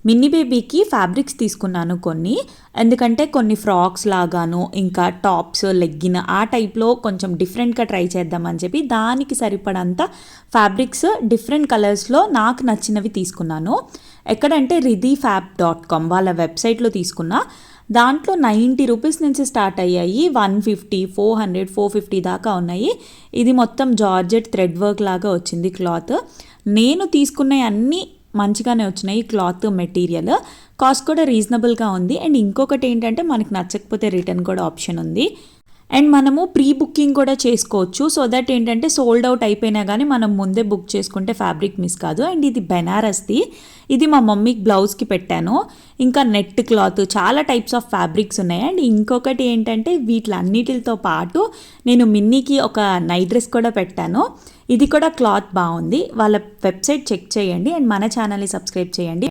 Minnie బేబీకి fabrics తీసుకున్నాను కొన్ని, ఎందుకంటే కొన్ని ఫ్రాక్స్ లాగాను ఇంకా టాప్స్ లెగ్గిన్ ఆ టైప్లో కొంచెం డిఫరెంట్గా ట్రై చేద్దామని చెప్పి దానికి సరిపడంత ఫ్యాబ్రిక్స్ డిఫరెంట్ కలర్స్లో నాకు నచ్చినవి తీసుకున్నాను. ఎక్కడంటే ridifab.com వాళ్ళ వెబ్సైట్లో తీసుకున్నా. దాంట్లో 90 రూపీస్ నుంచి స్టార్ట్ అయ్యాయి, 150, 400, 450 దాకా ఉన్నాయి. ఇది మొత్తం జార్జెట్ థ్రెడ్ వర్క్ లాగా వచ్చింది క్లాత్. నేను తీసుకున్న అన్నీ మంచిగానే వచ్చినాయి. క్లాత్ మెటీరియల్ కాస్ట్ కూడా రీజనబుల్గా ఉంది. అండ్ ఇంకొకటి ఏంటంటే మనకు నచ్చకపోతే రిటర్న్ కూడా ఆప్షన్ ఉంది. అండ్ మనము ప్రీ బుకింగ్ కూడా చేసుకోవచ్చు. సో దట్ ఏంటంటే సోల్డ్ అవుట్ అయిపోయినా కానీ మనం ముందే బుక్ చేసుకుంటే ఫ్యాబ్రిక్ మిస్ కాదు. అండ్ ఇది బెనారస్ది, ఇది మా మమ్మీకి బ్లౌజ్కి పెట్టాను. ఇంకా నెట్ క్లాత్ చాలా టైప్స్ ఆఫ్ ఫ్యాబ్రిక్స్ ఉన్నాయి. అండ్ ఇంకొకటి ఏంటంటే వీటిలన్నిటితో పాటు నేను మిన్నీకి ఒక నైట్ డ్రెస్ కూడా పెట్టాను. ఇది కూడా క్లాత్ బాగుంది. వాళ్ళ వెబ్సైట్ చెక్ చేయండి అండ్ మన ఛానల్ని సబ్స్క్రైబ్ చేయండి.